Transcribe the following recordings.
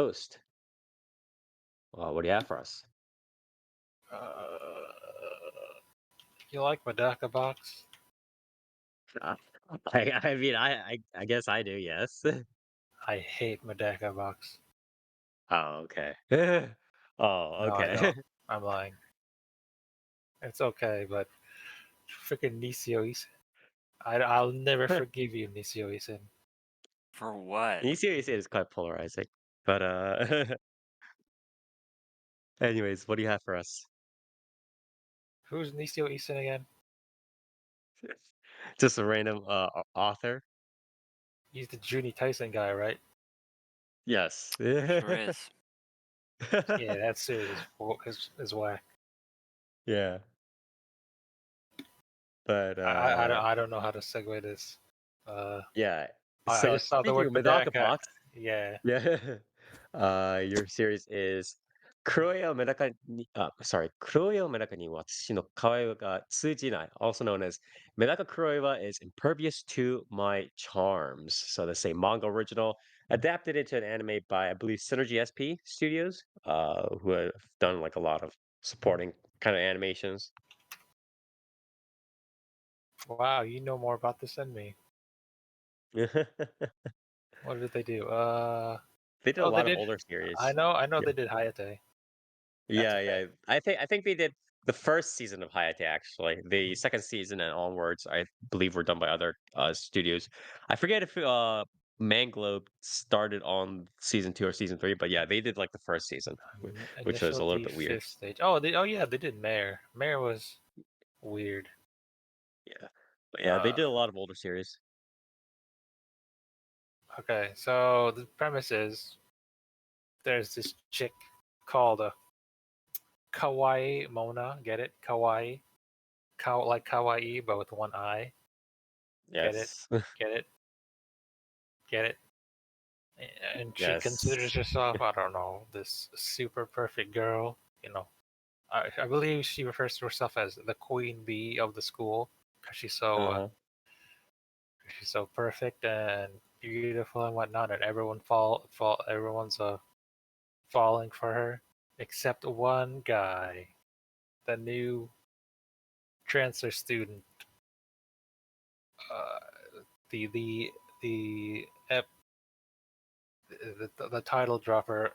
host. What do you have for us? Uh, you like Medaka box? Uh, I mean, I guess I do. Yes. I hate Medaka box. Oh, okay. Oh, No, I okay. don't. I'm lying. It's okay, but freaking Nisio Isin. I'll never forgive you, Nisio Isin. For what? You see, what you say is quite polarizing. But anyways, what do you have for us? Who's Nisio Isin again? Just a random author? He's the Juni Tyson guy, right? Yes. Sure is. Yeah, that series is whack. Yeah. But I don't know how to segue this. Uh, yeah. I So just saw the speaking word of Medaka Medaka. box, Yeah. yeah. Your series is Kuroiwa Medaka ni, sorry, Kuroiwa Medaka ni watashi no Kawaii ga Tsuujinai, also known as Medaka Kuroiwa is Impervious to My Charms. So the same manga original, adapted into an anime by I believe Synergy SP Studios, who have done like a lot of supporting kind of animations. Wow, you know more about this than me. They What did they do? did a Oh, they lot of did. older I series. know. I know Yeah. they did Hayate. That's a Yeah, thing. yeah. I think they did the first season of Hayate actually. The second season and onwards, I believe, were done by other studios. I forget if Manglobe started on season 2 or season 3, but yeah, they did like the first season, which was Initial a little D bit weird. fifth stage. Oh, oh yeah, they did Mare. Mare was weird. Yeah, but yeah, they Uh, did a lot of older series. okay, so the premise is there's this chick called Kawaii Mona. Get it? Kawaii. Like Kawaii, but with one eye. Get it? Yes, Get it? Get it? And she considers yes. herself, I don't know, this super perfect girl. You know, I believe she refers to herself as the queen bee of the school because Uh-huh. she's so perfect and beautiful and whatnot, and everyone's falling for her except one guy, the new transfer student, uh, the the the ep, the title dropper,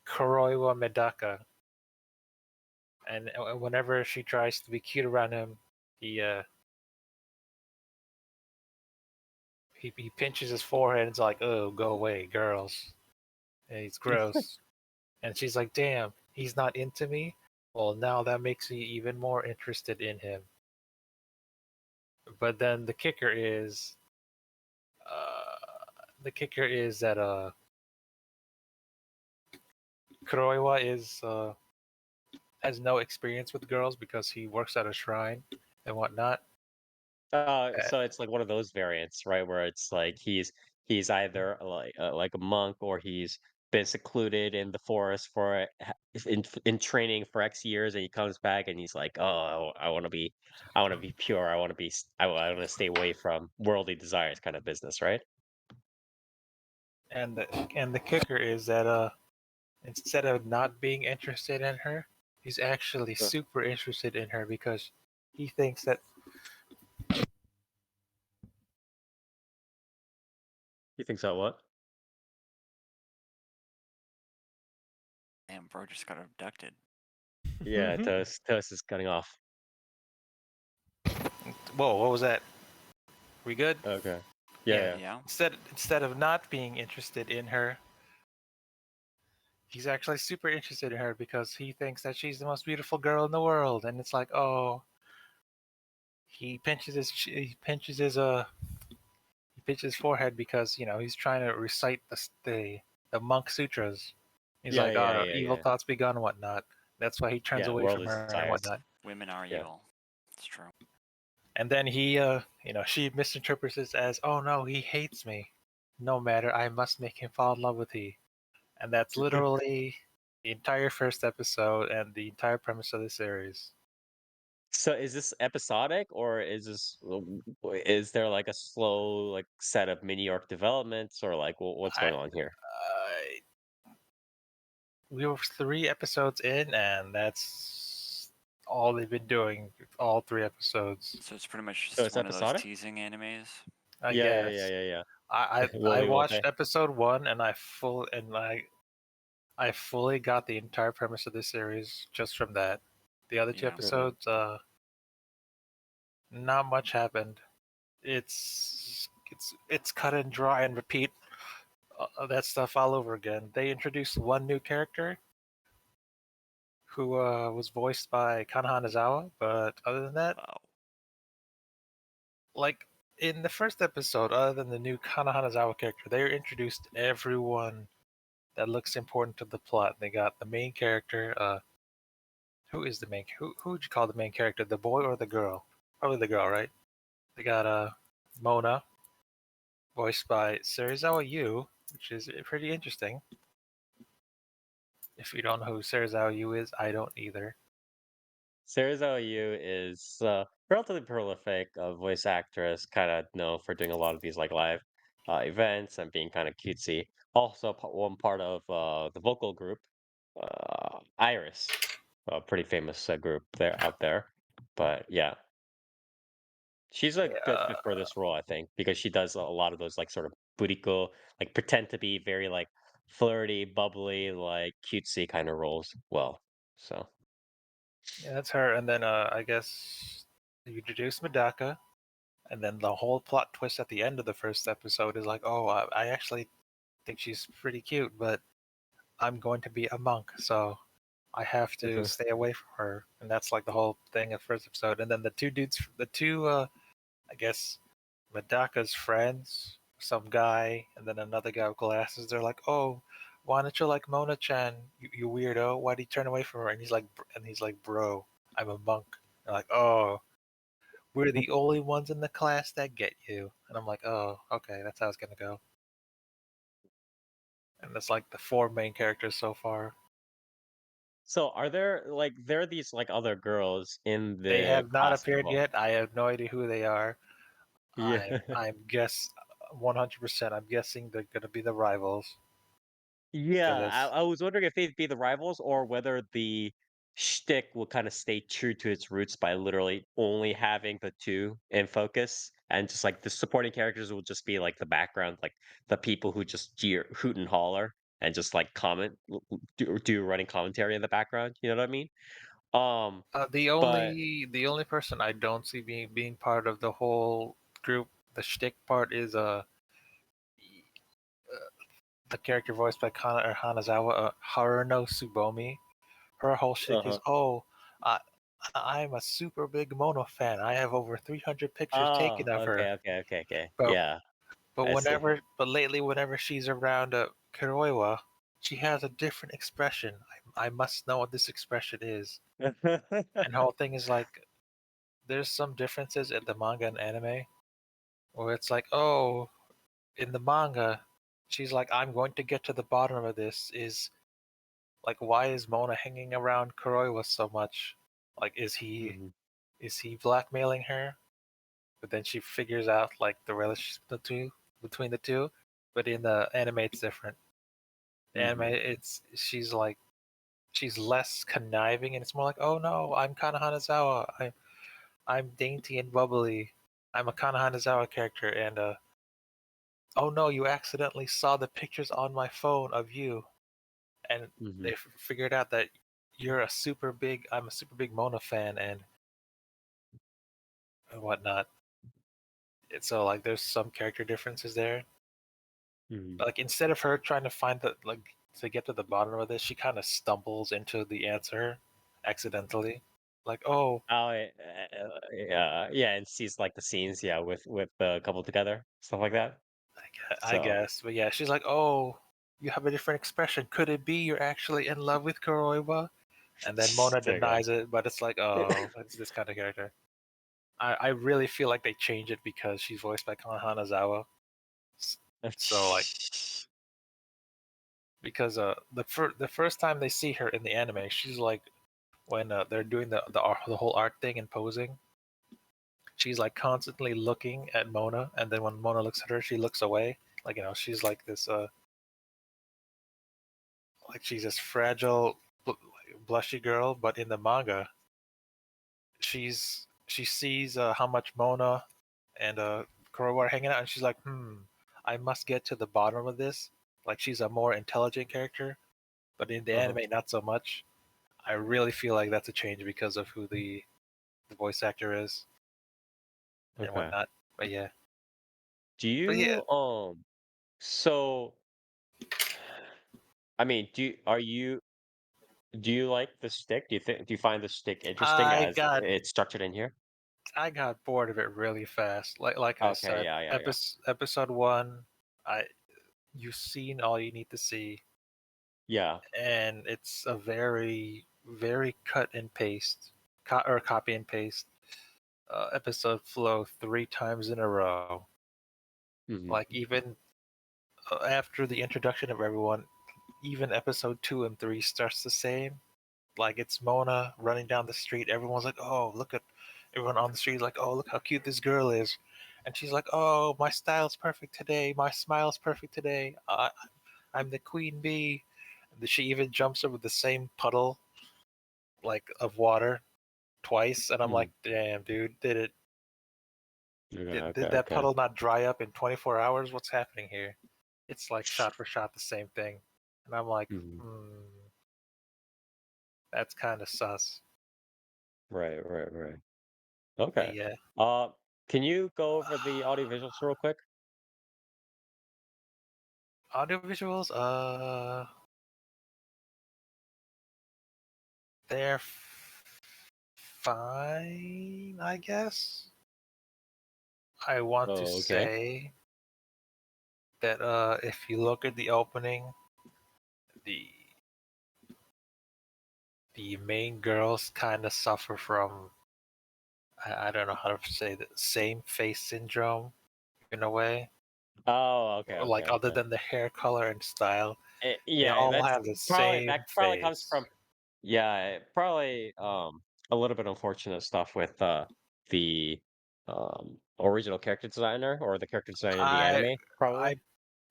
Kuroiwa Medaka. And whenever she tries to be cute around him, he uh he pinches his forehead and it's like, oh, go away, girls. And he's gross. And she's like, damn, he's not into me. Well, now that makes me even more interested in him. But then the kicker is that Kuroiwa is has no experience with girls because he works at a shrine and whatnot. Uh, So it's like one of those variants, right? Where it's like he's either like a monk, or he's been secluded in the forest for in training for X years, and he comes back and he's like, oh, I want to be pure. I want to be, I want to stay away from worldly desires, kind of business, right? and the kicker is that instead of not being interested in her, he's actually Uh, super interested in her because he thinks that You think so? What? Damn, bro just got abducted. Yeah, Toast is cutting off. whoa, what was that? We good? Okay. Yeah. Yeah, Yeah. Instead of not being interested in her, he's actually super interested in her because he thinks that she's the most beautiful girl in the world, and it's like, oh, he pinches his forehead because he's trying to recite the monk sutras. He's yeah, like, yeah, oh, yeah, evil yeah, thoughts begun and whatnot. That's why he turns yeah. away from Worldly her and desires. whatnot. Women are Yeah. evil. It's true. And then she misinterprets this as, oh no, he hates me. No matter, I must make him fall in love with he. And that's literally the entire first episode and the entire premise of the series. So is this episodic, or is there like a slow like set of mini arc developments, or like what's I, going on here? we were 3 episodes in, and that's all they've been doing. All 3 episodes, So it's pretty much So just it's one of those episodic? teasing animes. I Yeah, guess. yeah, yeah. I Willy watched Wonka. episode 1, and I fully got the entire premise of this series just from that. The other two Yeah. episodes, not much happened. It's cut and dry and repeat that stuff all over again. They introduced one new character who was voiced by Kana Hanazawa, but other than that, Wow. like in the first episode, other than the new Kana Hanazawa character, they introduced everyone that looks important to the plot. They got the main character. Who is the main? Who would you call the main character? The boy or the girl? Probably the girl, right? They got Mona, voiced by Serizawa Yu, which is pretty interesting. If you don't know who Serizawa Yu is, I don't either. Serizawa Yu is relatively prolific voice actress, kind of known for doing a lot of these like live events and being kind of cutesy. Also, one part of the vocal group, Iris, a pretty famous group there out there. But yeah, she's a good Yeah, fit for this role, I think, because she does a lot of those like sort of buriko, like pretend to be very like flirty, bubbly, like cutesy kind of roles. Well, so. yeah, that's her. And then I guess you introduce Medaka, and then the whole plot twist at the end of the first episode is like, oh, I actually think she's pretty cute, but I'm going to be a monk, so I have to stay away from her. And that's like the whole thing of the first episode. And then the two dudes, I guess, Medaka's friends, some guy, and then another guy with glasses. They're like, "Oh, why don't you like Mona-chan? You weirdo! Why'd he turn away from her?" And he's like, "Bro, I'm a monk." They're like, "Oh, we're the only ones in the class that get you." And I'm like, "Oh, okay, that's how it's gonna go." And that's like the 4 main characters so far. So there are these like other girls in They the have not class as appeared well? yet. I have no idea who they are. Yeah. I'm guess 100%. I'm guessing they're gonna be the rivals Yeah, because I was wondering if they'd be the rivals or whether the shtick will kind of stay true to its roots by literally only having the two in focus, and just like the supporting characters will just be like the background, like the people who just hoot and holler and just like do running commentary in the background. You know what I mean? Um, but the only person I don't see being part of the whole group, the shtick part is the character voiced by Kana or Hanazawa, Haruno Tsubomi. Her whole shtick is, uh-huh. oh, I I'm a super big Mono fan. I have over 300 pictures Oh, taken of her. okay. But Yeah, but I see. lately whenever she's around Kuroiwa, she has a different expression. I must know what this expression is. And the whole thing is like, there's some differences in the manga and anime where it's like, oh, in the manga, she's like, I'm going to get to the bottom of this. Is like, why is Mona hanging around Kuroiwa so much? Like, Mhm, is he blackmailing her? But then she figures out like the relationship between the two. But in the anime, it's different. The anime, mhm, it's she's less conniving, and it's more like, oh no, I'm Kana Hanazawa. I'm dainty and bubbly. I'm a Kana Hanazawa character, and oh no, you accidentally saw the pictures on my phone of you, and mhm, they figured out that I'm a super big Mona fan, and whatnot. So like, there's some character differences there. mhm. Like, instead of her trying to find the like to get to the bottom of this, she kind of stumbles into the answer accidentally. Like, oh, Oh, yeah, yeah, and sees like the scenes, yeah, with the couple together, stuff like that. I So, guess, but yeah, she's like, oh, you have a different expression. Could it be you're actually in love with Kuroiwa? And then Mona there you denies it, but it's like, oh, it's this kind of character. I really feel like they changed it because she's voiced by Kana Hanazawa. go. So like, because the first time they see her in the anime, she's like, when they're doing the whole art thing and posing, she's like constantly looking at Mona, and then when Mona looks at her, she looks away. Like, she's like this like she's this fragile, blushy girl, but in the manga, she sees how much Mona and Kuroiwa are hanging out, and she's like, I must get to the bottom of this. Like she's a more intelligent character, but in the Uh-huh. anime, not so much. I really feel like that's a change because of who the voice actor is and Okay. whatnot. But yeah, Do but yeah, you so I mean, do you like the stick? Do you find the stick interesting I as got it's structured in here? I got bored of it really fast. Like I Okay, said, yeah, yeah, yeah. episode one, I you've seen all you need to see, Yeah. and it's a very cut and paste, or copy and paste episode flow 3 times in a row. Hmm. Like even after the introduction of everyone, even episode 2 and 3 starts the same. Like it's Mona running down the street. Everyone's like, "Oh, look at!" Everyone on the street is like, "Oh, look how cute this girl is," and she's like, "Oh, my style's perfect today. My smile's perfect today. I'm the queen bee." And she even jumps over the same puddle, like of water, twice, and I'm Hmm. like, "Damn, dude, did it? Okay, okay, Did that okay. puddle not dry up in 24 hours? What's happening here?" It's like shot for shot the same thing, and I'm like, Mhm. that's kind of sus. Right, right, right. But Okay. yeah, Uh, can you go over the audiovisuals real quick? audiovisuals, they're fine, I guess. I want to Oh, okay. say that if you look at the opening, the the main girls kind of suffer from, I don't know how to say, the same face syndrome in a way. Oh, okay, okay, Like other okay. than the hair color and style, they Yeah, all have the that same probably comes face. from yeah, probably a little bit unfortunate stuff with the original character designer or the character designer in the I anime, probably. I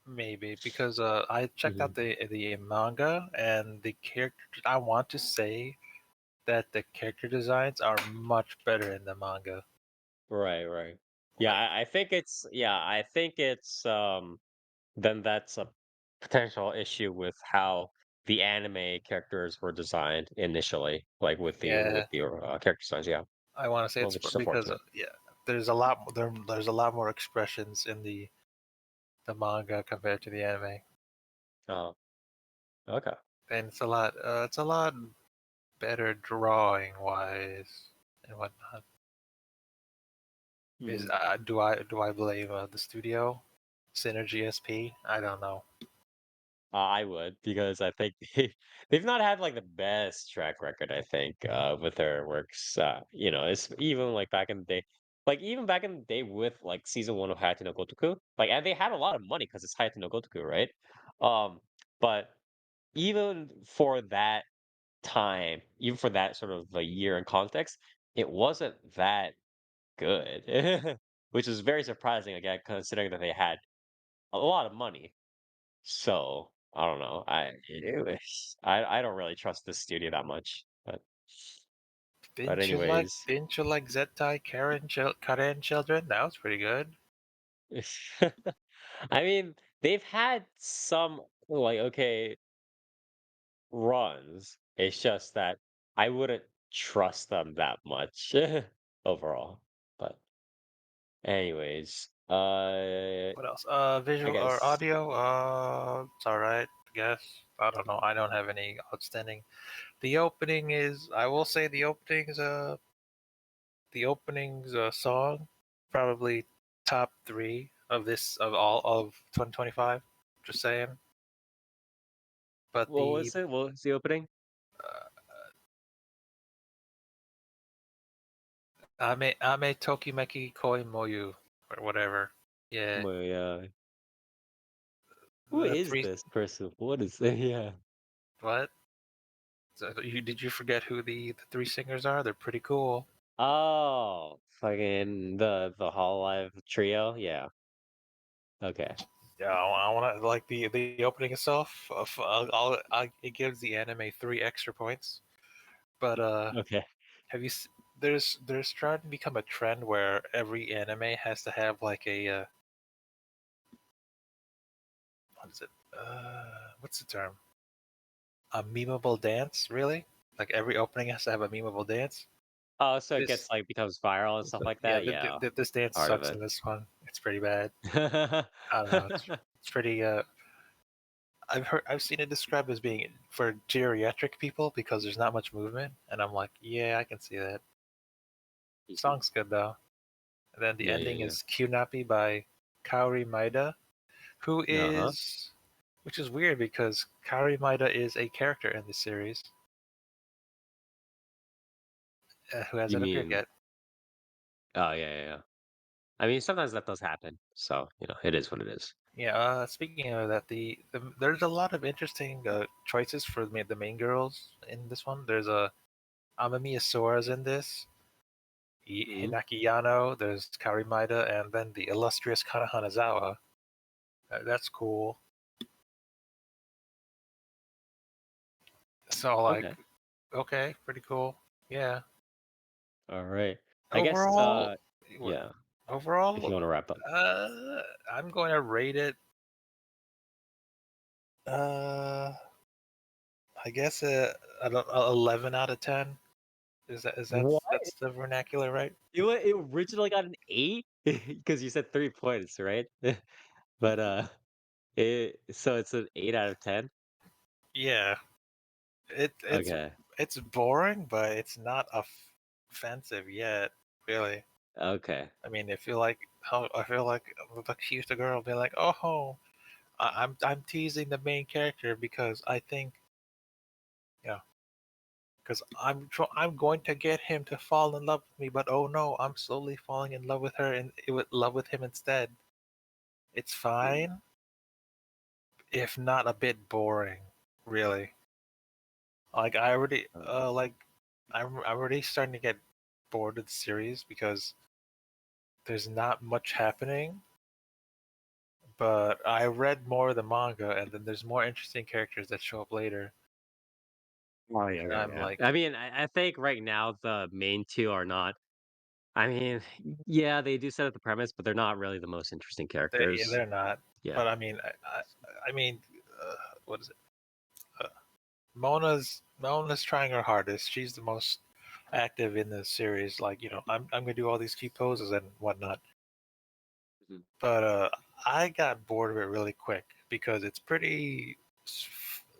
maybe because I checked out Hmm. the manga and the character. I want to say that the character designs are much better in the manga. Right, right. Yeah, Like, I think it's then that's a potential issue with how the anime characters were designed initially, like yeah, with the character designs. Yeah, I want to say well, it's which is because unfortunate. yeah, there's a lot more expressions in the manga compared to the anime, Oh, okay. and it's a lot better drawing wise and whatnot. Is Mhm. do I blame the studio, Synergy SP? I don't know. I would because I think they've not had like the best track record. I think with their works. It's even like back in the day, like even back in the day with like season one of Hayate no Gotoku, like and they had a lot of money because it's Hayate no Gotoku, right? Um, but even for that time, even for that sort of a year in context, it wasn't that good, which is very surprising again, considering that they had a lot of money. So I don't know. I don't really trust this studio that much. But anyways, Didn't you like Zettai Karen Children? That was pretty good. I mean they've had some like okay runs. It's just that I wouldn't trust them that much overall. But anyways, What else? I Visual or guess audio? It's all right, I guess. I don't know. I don't have any outstanding. The opening is. I will say the opening's song, probably top three of this of all of 2025. Just saying. But what was it? What was the opening? uh, Ame Tokimeki Koi Moyu or whatever. Yeah, Well, yeah. Who the is three. this person? What is it? Yeah. What? So did you forget who the three singers are? They're pretty cool. Oh, fucking the Hololive trio. Yeah. Okay. Yeah, I want to like the opening itself. It gives the anime 3 extra points. But Okay. have you? There's trying to become a trend where every anime has to have like a what is it? What's the term? A memeable dance, really? Like every opening has to have a memeable dance. Oh, so it This, gets like becomes viral and stuff like yeah, that. Yeah, this dance part of sucks it. in this one. It's pretty bad. I don't know. It's pretty. I've seen it described as being for geriatric people because there's not much movement, and I'm like, yeah, I can see that. Song's good though. And then the Yeah, yeah, ending yeah. is Kyunapi by Kaori Maeda, who Uh-huh. is, which is weird because Kaori Maeda is a character in the series who You hasn't appeared mean? yet. Oh, yeah, yeah, yeah. I mean, sometimes that does happen. So, it is what it is. Yeah. Speaking of that, there's a lot of interesting choices for the main girls in this one. There's a Amamiya Sora's in this. Mhm. Hinaki Yano, there's Kaori Maeda, and then the illustrious Kana Hanazawa. That's cool. So like, Okay. okay, pretty cool. Yeah. All right. I guess, Overall, yeah, if overall, you want to wrap up. I'm going to rate it. Uh, I guess a 11 out of 10. What? That's the vernacular, right? It originally got an 8 because you said 3 points, right? But so it's an 8 out of 10. Yeah. It Okay. it's boring, but it's not offensive yet, really. Okay. I mean, I feel like the cute girl be like, "Oh, I'm teasing the main character because I think, you know, because I'm going to get him to fall in love with me, but oh no, I'm slowly falling in love with her and with love with him instead." It's Mm. fine, if not a bit boring, really. Like I already like I'm already starting to get bored of the series because there's not much happening. But I read more of the manga, and then there's more interesting characters that show up later. Oh, yeah, And yeah, I'm yeah. like, I mean, I think right now the main two are not. I mean, yeah, they do set up the premise, but they're not really the most interesting characters. they're not. Yeah. But I mean, I mean, uh, what is it? Uh, Mona's trying her hardest. She's the most active in the series. Like, I'm gonna do all these cute poses and whatnot. Mhm. But I got bored of it really quick because it's pretty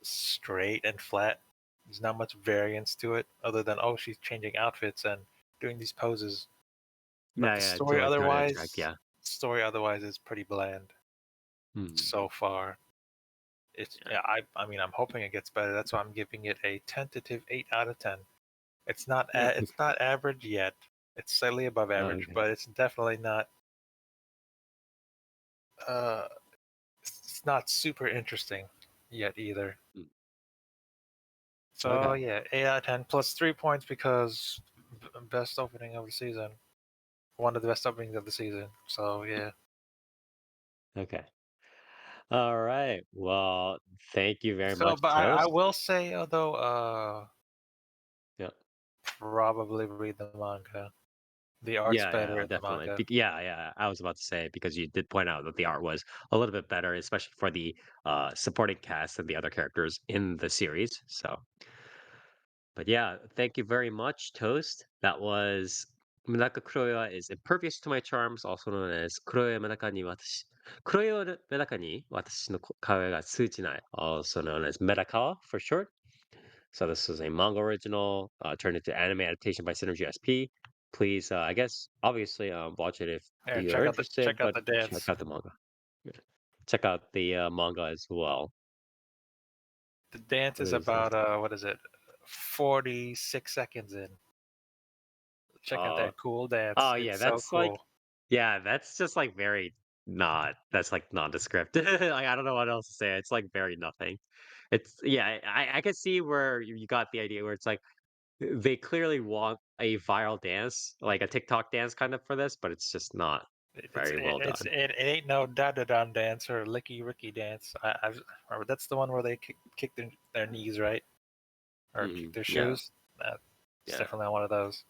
straight and flat. There's not much variance to it other than, oh, she's changing outfits and doing these poses. But Yeah, yeah, to like try to attract, yeah. story otherwise is pretty bland Hmm. so far. It's Yeah. yeah, I mean I'm hoping it gets better. That's why I'm giving it a tentative 8 out of 10. It's not average yet. It's slightly above average, Okay. but it's definitely not uh it's not super interesting yet either. Mm. So Okay. yeah, 8 out of 10 plus 3 points because best opening of the season. One of the best openings of the season. So yeah. Okay. All right. Well, thank you very So much, but I Toast. will say although Yeah. probably read the manga. The art's Yeah, better yeah, in the definitely. manga. Yeah, yeah. I was about to say because you did point out that the art was a little bit better, especially for the supporting cast and the other characters in the series. So, but yeah, thank you very much, Toast. That was Medaka Kuroiwa is impervious to my charms, also known as Kuroiwa Medaka ni watashi. Kuroiwa Medaka ni watashi no kawaii ga tsuujinai, also known as MedaKawa for short. So this is a manga original turned into anime adaptation by Synergy SP. Please, I guess, obviously, watch it if There, you are interested, check out but the check dance. out the manga. Yeah. Check out the manga as well. The dance What is is this? about what is it? 46 seconds in. Check out Uh, that cool dance. oh It's yeah, so that's like, cool. yeah, that's just like very not. That's like nondescript. Like I don't know what else to say. It's like very nothing. It's yeah, I can see where you got the idea where it's like they clearly want a viral dance, like a TikTok dance kind of for this, but it's just not. Very well done. It ain't no da da dum dance or licky ricky dance. I remember that's the one where they kick their knees, right? Or kick their Yeah, shoes. It's yeah. definitely not one of those.